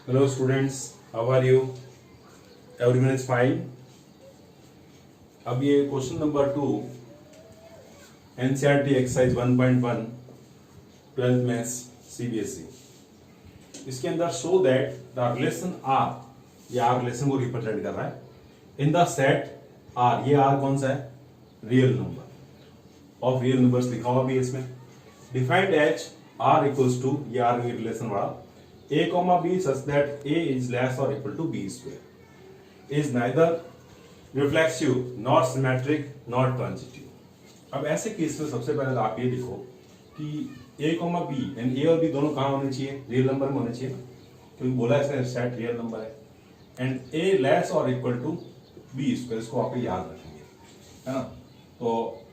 Hello students, how are you? Everyone is fine. अब ये question number 2 NCERT exercise 1.1 12th maths CBSE। इसके अंदर show that the relation R, ये R relation को represent कर रहा है इन द सेट R। ये R कौन सा है? Real number of real numbers लिखा हुआ भी है इसमें। Defined as R equals to, ये R रिलेशन वाला A, B such that A is less or equal to B square, is neither reflexive nor symmetric nor transitive। अब ऐसे case में सबसे पहले आप ये देखो कि A, B यानी A और B दोनों कहाँ होने चाहिए? रियल नंबर में होने चाहिए ना, क्योंकि बोला इसने सेट रियल नंबर है। एंड A लेस और इक्वल टू B स्क्वायर, इसको आप याद रखेंगे, है ना। तो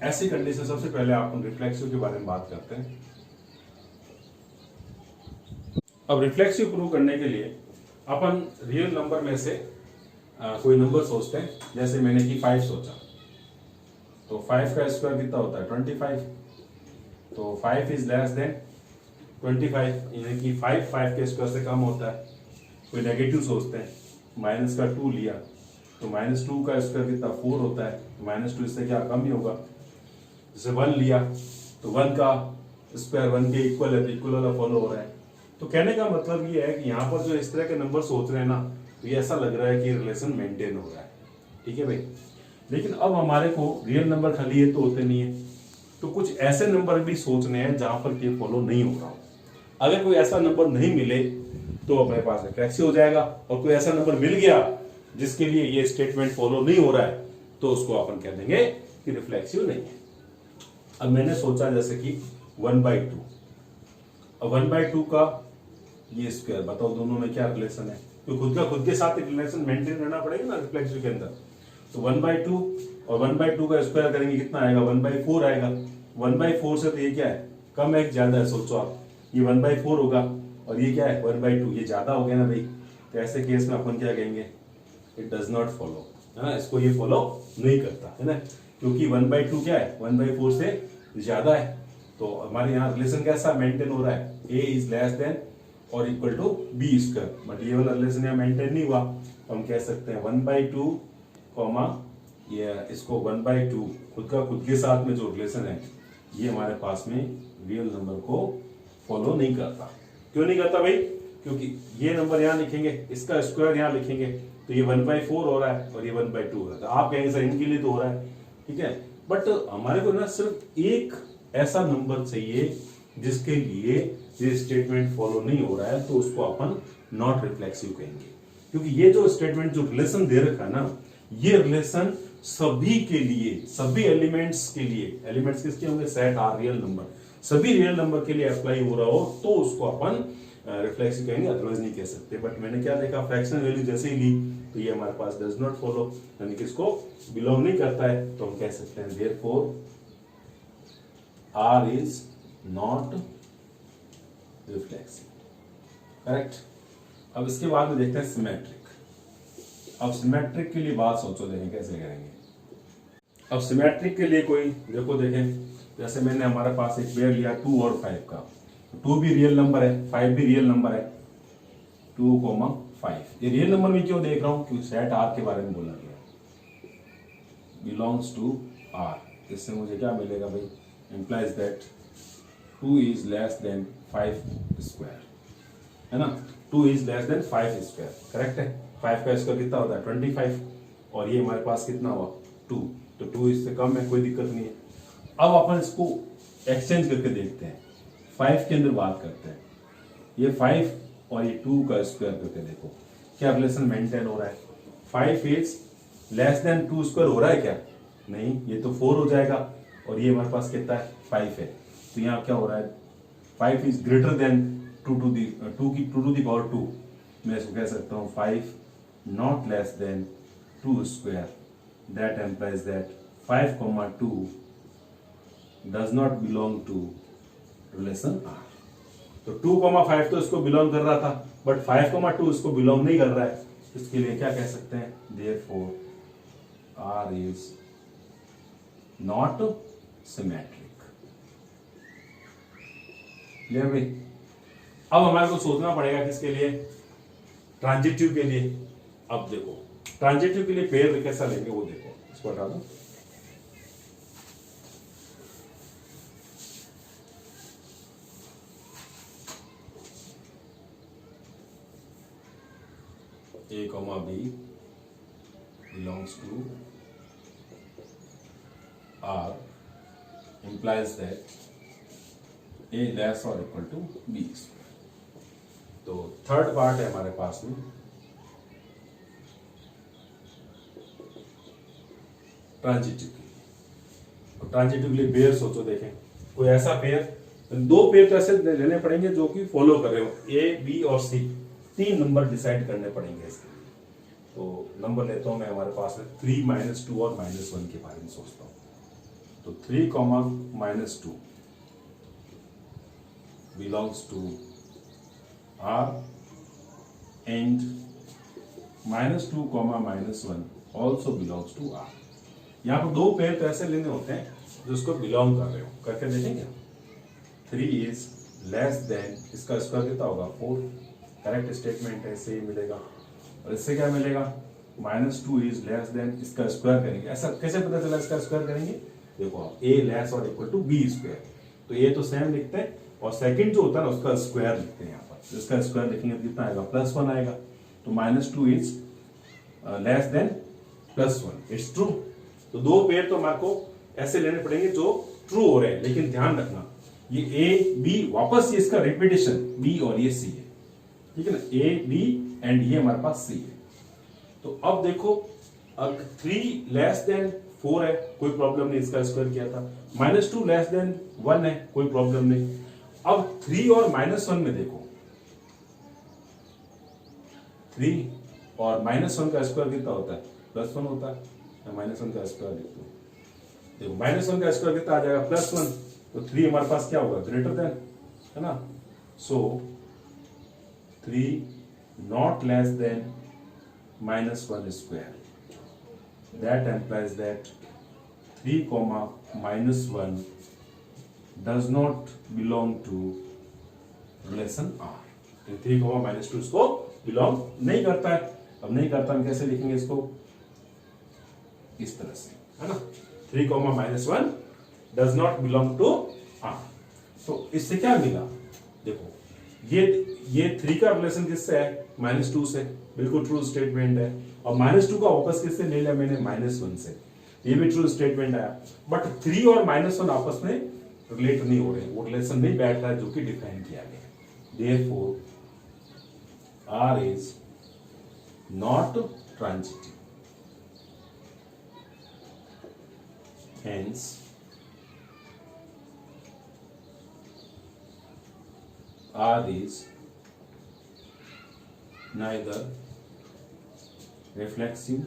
ऐसी कंडीशन सबसे पहले आप रिफ्लेक्सिव के बारे में बात करते हैं। अब रिफ्लेक्सिव प्रूव करने के लिए अपन रियल नंबर में से कोई नंबर सोचते हैं। जैसे मैंने कि 5 सोचा, तो 5 का स्क्वायर कितना होता है? 25। तो 5 इज लेस देन 25, यानी कि 5 के स्क्वायर से कम होता है। कोई नेगेटिव सोचते हैं, माइनस का 2 लिया, तो -2 का स्क्वायर कितना? 4 होता है। -2 इससे क्या कम ही होगा। जैसे 1 लिया, तो 1 का स्क्वायर 1 के इक्वल है, तो इक्वल वाला फॉलो हो रहा है। तो कहने का मतलब ये है कि यहाँ पर जो इस तरह के नंबर सोच रहे हैं ना, तो ये ऐसा लग रहा है कि रिलेशन मेंटेन हो रहा है, ठीक है भाई। लेकिन अब हमारे को रियल नंबर खाली ये तो होते नहीं है, तो कुछ ऐसे नंबर भी सोचने हैं जहां पर ये फॉलो नहीं हो रहा हो। अगर कोई ऐसा नंबर नहीं मिले तो अपने पास रिफ्लेक्सिव हो जाएगा, और कोई ऐसा नंबर मिल गया जिसके लिए ये स्टेटमेंट फॉलो नहीं हो रहा है, तो उसको अपन कह देंगे कि रिफ्लेक्सिव नहीं है। अब मैंने सोचा जैसे कि 1/2, अब 1/2 का ये स्क्वायर, बताओ दोनों में क्या रिलेशन है? तो खुद के साथ रिलेशन मेंटेन करना पड़ेगा ना रिफ्लेक्सिव के अंदर। तो 1/2 और 1/2 का स्क्वायर करेंगे, कितना आएगा? 1/4 आएगा। 1/4 से तो ये क्या है? कम है कि ज्यादा है? सोचो आप, ये 1/4 होगा और ये क्या है? 1/2, ये ज्यादा हो गया ना भाई। तो ऐसे केस में अपन क्या कहेंगे? इट डज नॉट फॉलो, है ना, इसको ये फॉलो नहीं करता, है ना, क्योंकि 1/2 क्या है? 1/4 से ज्यादा है। तो हमारे यहाँ रिलेशन कैसा मेंटेन हो रहा है? A इज लेस देन और equal to B square, but ये वाला रिलेशन यहाँ मेंटेन नहीं हुआ। तो हम कह सकते हैं 1/2 कॉमा ये इसको 1/2, खुद के साथ में जो रिलेशन है ये हमारे पास में रियल नंबर को फॉलो नहीं करता। क्यों नहीं करता भाई? क्योंकि ये नंबर यहाँ लिखेंगे, इसका स्क्वायर यहाँ लिखेंगे, तो ये 1/4 हो रहा है और ये 1/2 हो रहा है। तो आप कहेंगे सर इनके लिए तो हो रहा है, ठीक है, बट हमारे को ना सिर्फ एक ऐसा नंबर चाहिए जिसके लिए ये स्टेटमेंट फॉलो नहीं हो रहा है, तो उसको अपन नॉट रिफ्लेक्सिव कहेंगे। क्योंकि ये जो स्टेटमेंट जो रिलेशन दे रखा है ना, ये रिलेशन सभी के लिए, सभी एलिमेंट्स के लिए, एलिमेंट्स किसके होंगे? सेट आर रियल नंबर, सभी रियल नंबर के लिए अप्लाई हो रहा हो तो उसको अपन रिफ्लेक्सिव कहेंगे, अदरवाइज नहीं कह सकते। बट मैंने क्या देखा, फ्रैक्शन वैल्यू जैसे ही ली तो ये हमारे पास डज नॉट फॉलो, यानी कि इसको बिलोंग नहीं करता है, तो हम कह सकते हैं therefore R is not reflexive, correct. अब इसके बाद में देखते हैं सिमेट्रिक। अब सिमेट्रिक के लिए बात सोचो, देखें कैसे करेंगे। अब सिमेट्रिक के लिए कोई देखो, देखें जैसे मैंने हमारे पास एक पेयर लिया 2 और 5 का, 2 भी रियल नंबर है, 5 भी रियल नंबर है, 2, 5। ये रियल नंबर में क्यों देख रहा हूं? क्योंकि सेट R के बारे में बोला गया, बिलोंग्स टू R। इससे मुझे क्या मिलेगा भाई? implies that 2 is less than 5 square, है ना। 2 is less than 5 square, correct है। 5 का स्क्वायर कितना होता है? 25, और ये हमारे पास कितना हुआ? 2, तो 2 इससे कम है, कोई दिक्कत नहीं है। अब अपन इसको एक्सचेंज करके देखते हैं, 5 के अंदर बात करते हैं, ये 5 और ये 2 का स्क्वायर करके देखो क्या रिलेशन मेंटेन हो रहा है। 5 इज लेस देन 2 स्क्वायर हो रहा है क्या? नहीं, ये तो 4 हो जाएगा, और ये हमारे पास कितना है? 5 है। तो यहाँ क्या हो रहा है? 5 is greater than 2 to the power 2। मैं इसको कह सकता हूँ 5 not less than 2 square, that implies that 5, 2 does not belong to relation R। तो 2, 5 तो इसको बिलोंग कर रहा था, बट 5, 2 इसको बिलोंग नहीं कर रहा है। इसके लिए क्या कह सकते हैं? Therefore R is not symmetric. Clear भाई? अब हमारे को सोचना पड़ेगा किसके लिए? ट्रांजिटिव के लिए अब देखो ट्रांजिटिव के लिए पेयर कैसा लेंगे वो देखो, इसको हटा दो। A comma B belongs to R implies that A less or equal to B। तो थर्ड पार्ट है हमारे पास में ट्रांजिटिव के लिए। ट्रांजिटिव के लिए पेयर सोचो, देखें कोई ऐसा पेयर, दो पेयर तो ऐसे लेने पड़ेंगे जो कि फॉलो कर रहे हो, ए बी और सी, तीन नंबर डिसाइड करने पड़ेंगे इसके लिए। तो नंबर लेता हूं मैं, हमारे पास में 3 -2 और -1 के बारे में सोचता हूं। तो 3, -2 belongs to R and -2, -1 also belongs to R। यहाँ पर दो पेयर तो ऐसे लेने होते हैं जो उसको बिलोंग कर रहे हो, करके देखेंगे। 3 is less than, इसका स्क्वायर कितना होगा 4, करेक्ट स्टेटमेंट है, सही मिलेगा। और इससे क्या मिलेगा, -2 is less than, इसका स्क्वायर करेंगे। ऐसा कैसे पता चला इसका स्क्वायर करेंगे, देखो आप A less or equal to B square, तो ये तो सेम लिखते हैं और सेकंड जो होता है ना उसका स्क्वायर लिखते हैं। यहाँ पर इसका स्क्वायर लिखेंगे तो कितना आएगा, +1 आएगा। तो -2 is less than +1, it's true. तो दो पेयर तो हमारे को ऐसे लेने पड़ेंगे जो ट्रू हो रहे हैं, लेकिन ध्यान रखना ये A B वापस ये इसका रिपीटेशन B और ये C है, ठीक है ना, A B एंड ये हमारे पास C है। तो अब देखो 3 लेस देन 4 है, कोई प्रॉब्लम नहीं, इसका स्क्वायर किया था। -2 लेस देन 1 है, कोई प्रॉब्लम नहीं। अब 3 और -1 में देखो, 3 और -1 का स्क्वायर कितना होता है, +1 होता है। -1 का स्क्वायर लिखते हो, देखो -1 का स्क्वायर कितना आ जाएगा, +1। तो 3 हमारे पास क्या होगा, ग्रेटर देन, है ना। सो 3 not less than -1 square, that implies that 3, -1 does not belong to relation R। 3, -2 इसको बिलोंग नहीं करता है। अब नहीं करता, हम कैसे लिखेंगे इसको, इस तरह से, है ना। 3, -1 does not belong to R। तो इससे क्या मिला, देखो ये 3 का रिलेशन किससे है, -2 से, बिल्कुल ट्रू स्टेटमेंट है। और -2 का वापस किससे ले लिया मैंने, -1 से, ये भी ट्रू स्टेटमेंट आया। बट 3 और -1 आपस में रिलेट नहीं हो रहे, वो रिलेशन नहीं बैठ रहा है जो कि डिफाइन किया गया है। Therefore R is not transitive, hence R is neither reflexive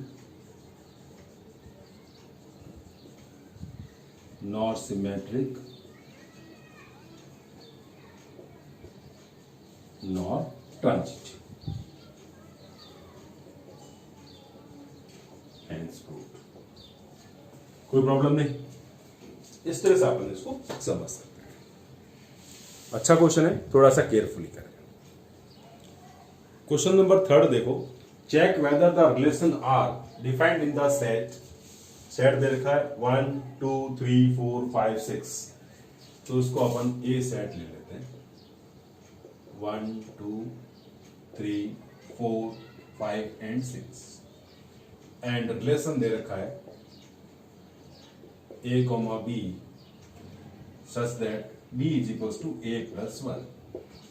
nor symmetric nor transitive, hence proved। कोई प्रॉब्लम नहीं, इस तरह से अपन इसको समझ सकते हैं। अच्छा क्वेश्चन है, थोड़ा सा केयरफुली करें। क्वेश्चन नंबर 3 देखो, check whether the relation are defined in the set दे रखा है 1 2 3 4 5 6। तो उसको अपन ए सेट ले लेते हैं, 1 2 3 4 5 एंड 6। एंड रिलेशन दे रखा है A, B such that B is equals to A plus 1।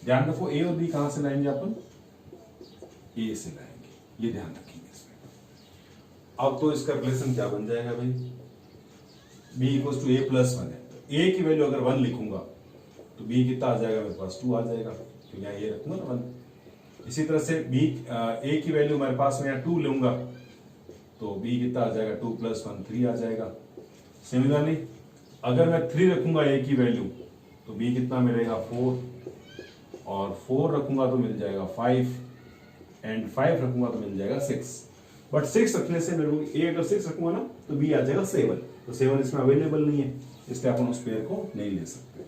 ध्यान रखो A और B कहां से लाएंगे अपन, A से लाएंगे, ये ध्यान रखेंगे इसमें। अब तो इसका रिलेशन क्या बन जाएगा भाई, B equals to A plus 1 है। तो A की वैल्यू अगर 1 लिखूंगा तो B कितना आ जाएगा मेरे पास, 2 आ जाएगा, क्योंकि यहाँ ये रखूंगा ना 1। इसी तरह से A की वैल्यू मेरे पास में यहाँ 2 लूंगा तो B कितना आ जाएगा, 2 plus 1 3 आ जाएगा। सिमिलरली अगर मैं 3 रखूंगा A की वैल्यू तो B कितना मिलेगा, 4, और 4 रखूंगा तो मिल जाएगा 5, एंड 5 रखूंगा तो मिल जाएगा 6। बट 6 रखने से मेरे को A अगर 6 रखूंगा ना तो B आ जाएगा 7। तो 7 इसमें अवेलेबल नहीं है, इसलिए अपन उस पेयर को नहीं ले सकते।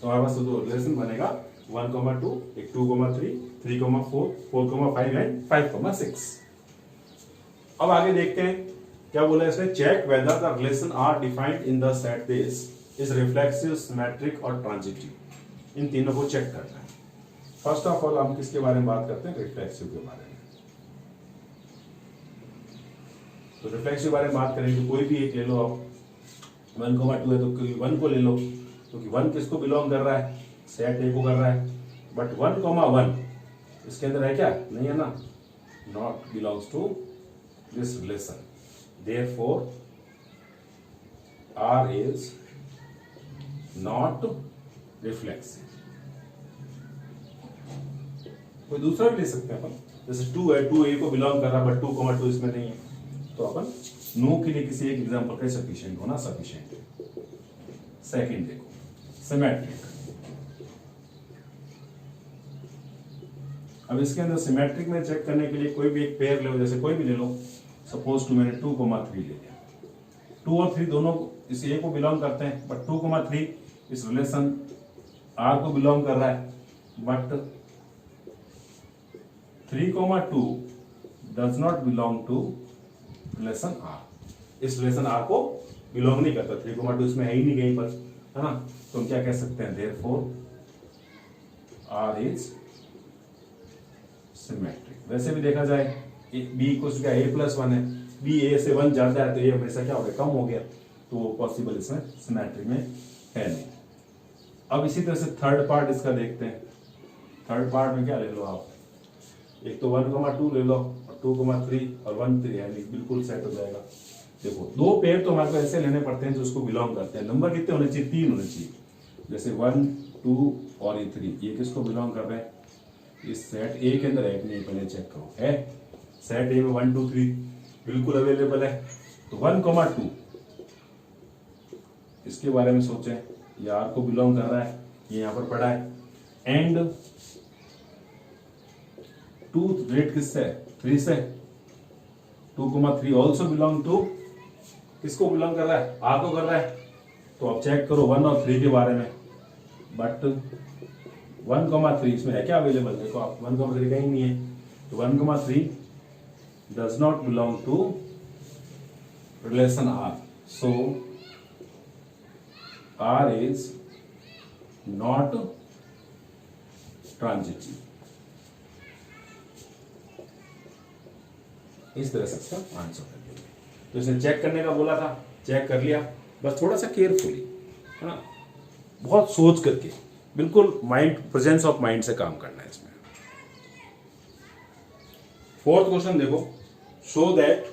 तो हमारे पास जो रिलेशन बनेगा 1,2, एक 2,3, 3,4, 4,5 एंड 5,6। अब आगे देखते हैं क्या बोला है इसने, check whether the relation are defined in the set base is reflexive, symmetric और ट्रांजिटिव। इन तीनों को चेक करना है। फर्स्ट ऑफ ऑल हम किसके बारे में बात करते हैं, रिफ्लेक्सिव के बारे में। तो रिफ्लेक्सिव के बारे में बात करें तो कोई भी एक ले लो आप, 1,2 है तो 1 को ले लो, क्योंकि 1 किसको बिलोंग कर रहा है, सेट ए को कर रहा है। बट 1,1 इसके अंदर है क्या, नहीं है ना, not belongs to this relation, therefore R is not reflexive। कोई दूसरा भी ले सकते हैं अपन, जैसे 2 है, 2 ए को बिलोंग कर रहा है बट 2,2 इसमें नहीं है, तो अपन नो के लिए किसी एक एग्जांपल का सफिशिएंट होना सफिशिएंट है। सेकंड देखो सिमेट्रिक। अब इसके अंदर सिमेट्रिक में चेक करने के लिए कोई भी एक पेयर ले लो, जैसे कोई भी ले लो, सपोज टू मैंने 2,3 ले लिया। 2 और 3 दोनों इस ए को बिलोंग करते हैं, बट 2,3 इस रिलेशन R को बिलोंग कर रहा है, but 3,2 does not belong to relation R। इस रिलेशन R को बिलोंग नहीं करता, 3,2 इसमें है ही नहीं कहीं पर, है ना। तो हम क्या कह सकते हैं, देयरफॉर R इज सिमेट्रिक। वैसे भी देखा जाए B को क्या A+1 है, B A से 1 ज्यादा है तो ये हमेशा क्या हो गया, कम हो गया, तो वो पॉसिबल इसमें सिमेट्रिक में है नहीं। अब इसी तरह से थर्ड पार्ट इसका देखते हैं। थर्ड पार्ट में क्या ले लो आप, एक तो 1,2 ले लो और 2,3 और 1,3 यानी बिल्कुल सेट हो जाएगा। देखो दो पेयर तो हमारे को ऐसे लेने पड़ते हैं जो उसको बिलोंग करते हैं। नंबर कितने होने चाहिए, 3 होने चाहिए, जैसे 1, 2 और ये 3, ये किसको बिलोंग कर रहे हैं, इस सेट ए के अंदर है नहीं, पहले चेक करो है, सेट ए में 1, 2, 3 बिल्कुल अवेलेबल है। तो 1,2 इसके बारे में सोचें, ये R को बिलोंग कर रहा है, ये यहां पर पड़ा है, एंड 2 रेट किससे, 3 से, 2,3 ऑल्सो बिलोंग टू, किसको बिलोंग कर रहा है, R को कर रहा है। तो अब चेक करो 1 और 3 के बारे में, बट 1,3 इसमें है क्या अवेलेबल, देखो आप 1,3 कहीं नहीं है, तो 1,3 does not belong to relation R, so R is not transitive। इस तरह से इसका आंसर कर देंगे। तो इसने चेक करने का बोला था, चेक कर लिया, बस थोड़ा सा केयरफुली, है ना, बहुत सोच करके, बिल्कुल माइंड, प्रेजेंस ऑफ माइंड से काम करना है इसमें। फोर्थ क्वेश्चन देखो, show that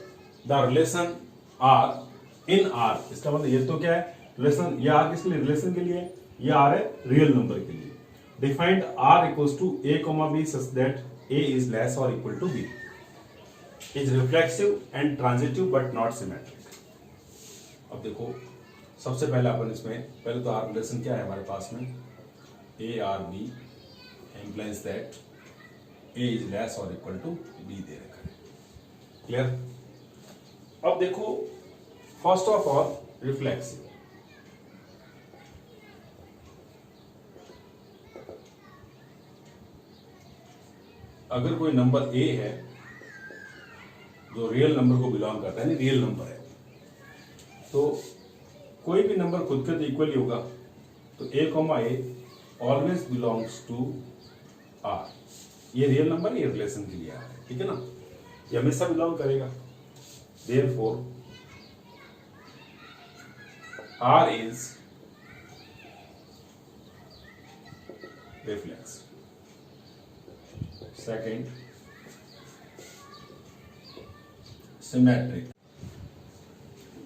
the relation R in R, इसका मतलब ये तो क्या है, रिलेशन, ये R किसके लिए, रिलेशन के लिए, ये R है रियल नंबर के लिए। Defined R equals to A, B such that A is less और equal to B, is reflexive and transitive but not symmetric. अब देखो सबसे पहले अपन इसमें, पहले तो R रिलेशन क्या है हमारे पास में, A R B implies that A is less or equal to B दे रखा है, क्लियर। अब देखो फर्स्ट ऑफ ऑल रिफ्लेक्सिव, अगर कोई नंबर A है जो रियल नंबर को बिलोंग करता है, रियल नंबर है, तो कोई भी नंबर खुद के तो इक्वल ही होगा, तो A, always belongs to R। ये रियल नंबर, ये रिलेशन के लिए है, ठीक है ना, ये हमेशा बिलोंग करेगा। Therefore R is reflex. Second symmetric.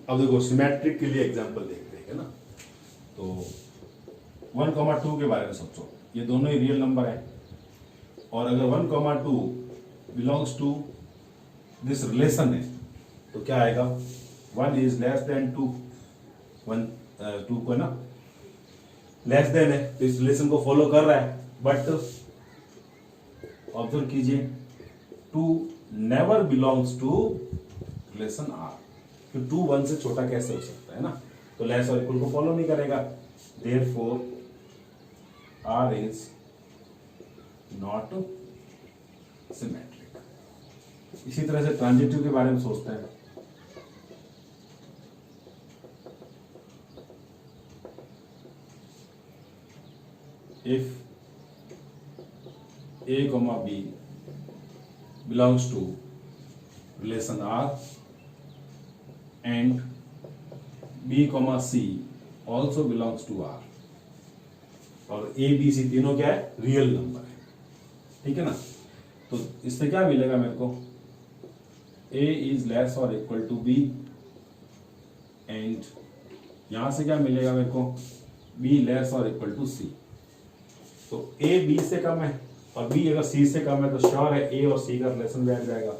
अब देखो सिमेट्रिक के लिए एग्जांपल देखते हैं ना, तो 1,2 के बारे में सोचो, ये दोनों ही रियल नंबर है, और अगर 1,2 बिलोंग्स टू दिस रिलेशन है तो क्या आएगा, 1 इज लेस देन 2, 2 को ना लेस देन है तो इस रिलेशन को फॉलो कर रहा है, बट ऑब्जर्व कीजिए 2 never belongs to relation R, तो 2 1 से छोटा कैसे हो सकता है ना, तो लेस और इक्वल को फॉलो नहीं करेगा। Therefore R is not symmetric. इसी तरह से ट्रांजिटिव के बारे में सोचते हैं। If A, B belongs to relation R and B, C also belongs to R और A, B, C तीनों क्या है, रियल नंबर है, ठीक है ना। तो इससे क्या मिलेगा मेरे को, A is less or equal to B and यहां से क्या मिलेगा मेरे को, B less or equal to C। तो A B से कम है और B अगर C से कम है तो श्योर है A और C का रिलेशन बैठ जाएगा।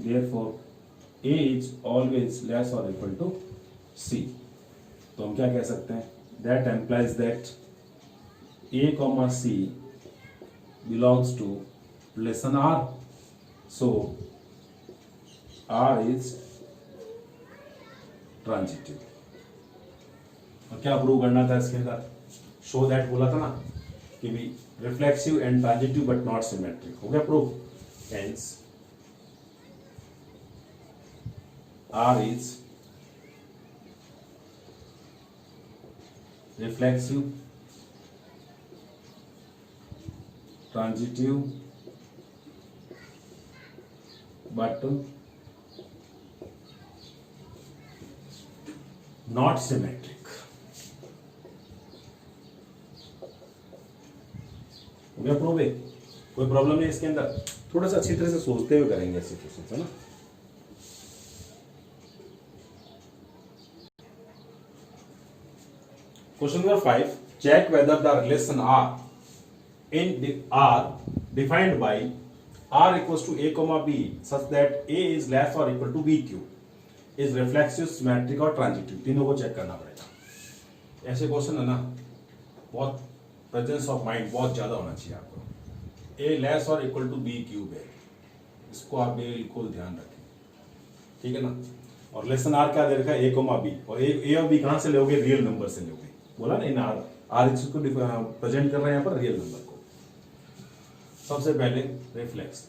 Therefore A is always less or equal to C। तो हम क्या कह सकते हैं, that implies that A, C belongs to relation R, so R is transitive। और क्या प्रूव करना था इसके अंदर, शो दैट बोला था ना कि भी reflexive and transitive but not symmetric, हो गया proof. Hence R is reflexive, transitive but not symmetric. Prove है, कोई प्रॉब्लम नहीं इसके अंदर। थोड़ा सा अच्छी तरह से सोचते हुए करेंगे ऐसे क्वेश्चन, है ना। Question number 5, check whether the relation R in R defined by R equals to A, B such that A is less और equal to BQ is reflexive, symmetric और ट्रांजिटिव। तीनों को चेक करना पड़ेगा। ऐसे क्वेश्चन है ना, बहुत प्रेजेंस ऑफ माइंड बहुत ज्यादा होना चाहिए आपको। A लेस और इक्वल टू B क्यूब है, इसको आप बिल्कुल ध्यान रखें, ठीक है ना। और रिलेशन R क्या दे रखा है, A, B और A और B कहां से लोगे, रियल नंबर से लोगे, बोला ना इन R इसको प्रेजेंट कर रहे हैं यहाँ पर रियल नंबर को। सबसे पहले रिफ्लेक्स,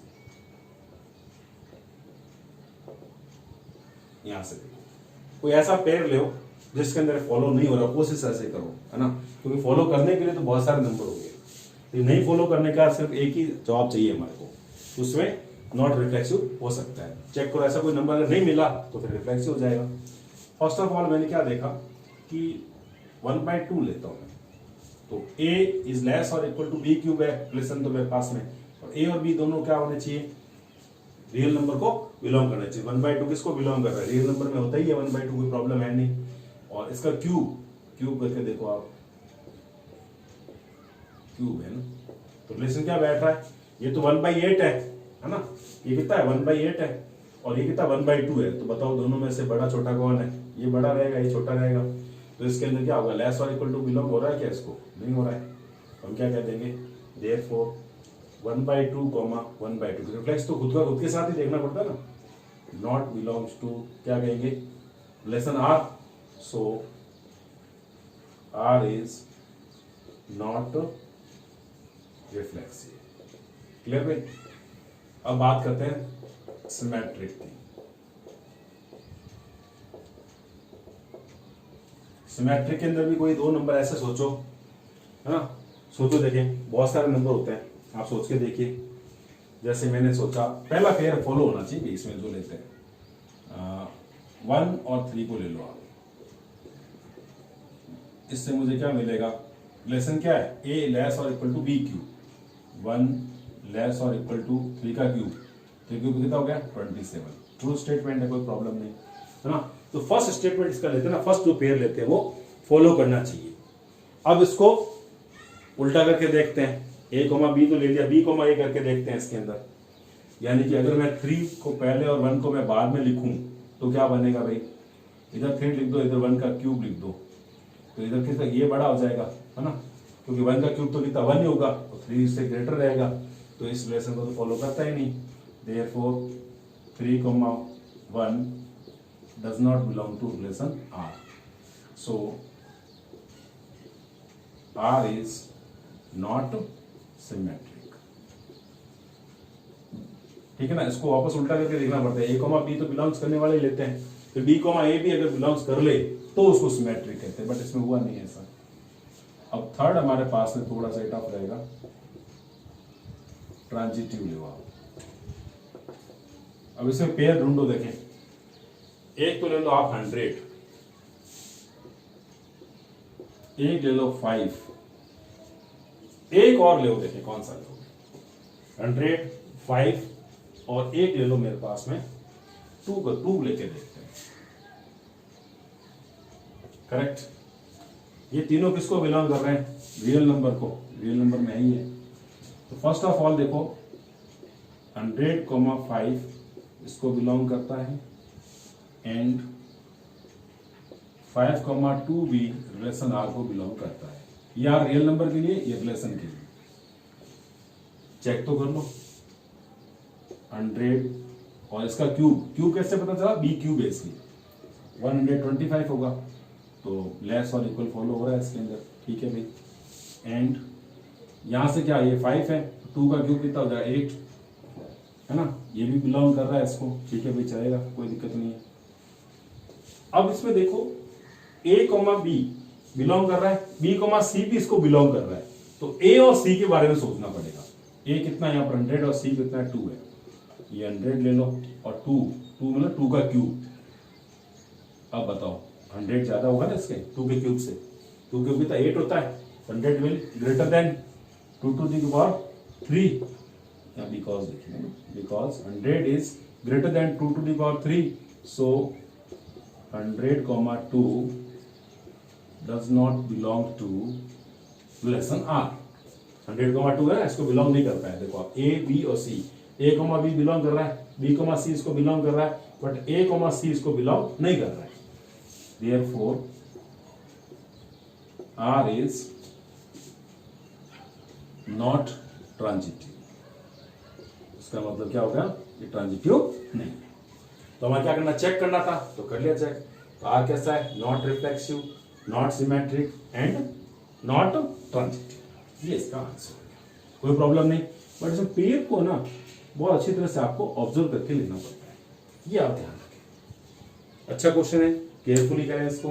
यहां से देखो कोई ऐसा पेयर ले जिसके अंदर फॉलो नहीं हो रहा, कोशिश ऐसे करो, है ना, क्योंकि फॉलो करने के लिए तो बहुत सारे नंबर हो गए, तो नहीं फॉलो करने का सिर्फ एक ही जवाब चाहिए हमारे को, उसमें नॉट रिफ्लेक्सिव हो सकता है। चेक करो ऐसा कोई नंबर अगर नहीं मिला तो फिर रिफ्लेक्सिव हो जाएगा। फर्स्ट ऑफ ऑल मैंने क्या देखा कि 1/2 लेता हूं मैं, तो A इज लेस और इक्वल टू B क्यूब है, रिलेशन तो मेरे पास में, और A और B दोनों क्या होने चाहिए, रियल नंबर को बिलोंग करना चाहिए। 1/2 किसको बिलोंग कर रहा है, रियल नंबर में होता ही है 1/2, कोई प्रॉब्लम है नहीं। और इसका क्यूब करके देखो आप, क्यूब है ना, तो रिलेशन क्या बैठ रहा है, ये तो 1/8 है ना, ये कितना है 1/8 है, और ये कितना 1/2 है। तो बताओ दोनों में से बड़ा छोटा कौन है, ये बड़ा रहेगा, ये छोटा रहेगा। तो इसके अंदर क्या होगा, लेस और इक्वल टू बिलोंग हो रहा है क्या, इसको नहीं हो रहा है, हम क्या कह देंगे, देयरफॉर 1/2, 1/2 रिफ्लेक्स तो खुद के साथ ही देखना पड़ता है ना, नॉट बिलोंग्स टू क्या कहेंगे, relation R, so R is not reflexive. Clear भाई। अब बात करते हैं सिमेट्रिक की। सिमेट्रिक के अंदर भी कोई दो नंबर ऐसे सोचो, है ना, सोचो, देखें बहुत सारे नंबर होते हैं, आप सोच के देखिए। जैसे मैंने सोचा पहला पेयर फॉलो होना चाहिए इसमें जो लेते हैं, 1 और 3 को ले लो आप, इससे मुझे क्या मिलेगा, रिलेशन क्या है, A लेस और equal to B cube, 1 less और इक्वल टू 3 का क्यूब, 3 क्यूब कितना हो गया 27। ट्रू स्टेटमेंट है, कोई प्रॉब्लम नहीं, है ना। तो फर्स्ट स्टेटमेंट इसका लेते हैं ना, फर्स्ट जो पेयर लेते हैं वो फॉलो करना चाहिए। अब इसको उल्टा करके देखते हैं, A, B तो ले लिया, B, A करके देखते हैं इसके अंदर। यानी कि अगर मैं 3 को पहले और 1 को मैं बाद में लिखूं तो क्या बनेगा भाई, इधर 3 लिख दो, इधर 1 का क्यूब लिख दो, तो इधर कितना ये बड़ा हो जाएगा, है ना, क्योंकि 1 का क्यूब तो कितना 1 ही होगा, तो 3 इससे ग्रेटर रहेगा, तो इस रिलेशन को तो फॉलो करता ही नहीं। Therefore 3, 1 does not belong to relation R, so R is not symmetric। ठीक है ना, इसको वापस उल्टा करके देखना पड़ता है। ए कॉमा बी तो बिलोंग्स करने वाले लेते हैं, फिर बी कॉमा ए भी अगर बिलोंग्स कर ले तो उसको सिमेट्रिक कहते हैं, बट इसमें हुआ नहीं ऐसा। अब थर्ड हमारे पास में थोड़ा सा टफ रहेगा, ट्रांजिटिव लेवा। अब इसमें पेयर ढूंढो, देखें एक तो ले लो आप 100, एक ले लो 5, एक और ले लो, देखें कौन सा लोगे। 100, 5 और एक ले लो मेरे पास में 2 का 2 लेके देखते हैं। करेक्ट, ये तीनों किसको बिलोंग कर रहे हैं? रियल नंबर को, रियल नंबर में ही है। तो फर्स्ट ऑफ ऑल देखो 100,5 इसको बिलोंग करता है, एंड 5,2 भी रिलेशन आर को बिलोंग करता है। ये आर रियल नंबर के लिए, ये रिलेशन के लिए। चेक तो कर लो 100 और इसका क्यूब, क्यूब कैसे पता चला? बी क्यूब है इसकी, 125 होगा, तो लेस और इक्वल फॉलो हो रहा है इसके अंदर, ठीक है भाई। एंड यहां से क्या, ये 5 है, 2 का क्यूब कितना हो जाएगा? 8 है ना, ये भी बिलोंग कर रहा है इसको, ठीक है भाई, चलेगा, कोई दिक्कत नहीं है। अब इसमें देखो ए कॉमा बी बिलोंग कर रहा है, बी कॉमा सी भी इसको बिलोंग कर रहा है, तो ए और सी के बारे में सोचना पड़ेगा। ए कितना है यहाँ पर 100 और सी कितना है 2 है, ये 100 ले लो और 2 मतलब 2 का क्यूब। अब बताओ 100 ज्यादा होगा ना इसके 2 के क्यूब से, 2 क्यूब कितना 8 होता है, 100 will greater than 2 to the power 3, because देखिए, because 100 is greater than 2 to the power 3, so 100,2 does not belong to relation R। 100,2 है, इसको बिलोंग नहीं करता है। देखो आप ए बी और सी, ए कॉमा बी बिलोंग कर रहा है, बी कॉमा सी इसको बिलोंग कर रहा है, बट ए कॉमा सी इसको बिलोंग नहीं कर रहा है। Therefore R is not transitive। इसका मतलब क्या हो गया? ये ट्रांजिटिव नहीं है। तो हमें क्या करना, चेक करना था, तो कर लिया चेक। तो आर कैसा है? Not reflexive, not symmetric and not transitive, ये इसका आंसर हो गया। कोई प्रॉब्लम नहीं, बट इसमें पेयर को ना बहुत अच्छी तरह से आपको ऑब्जर्व करके लेना पड़ता है, ये आप ध्यान रखें। अच्छा क्वेश्चन है, केयरफुली करें इसको।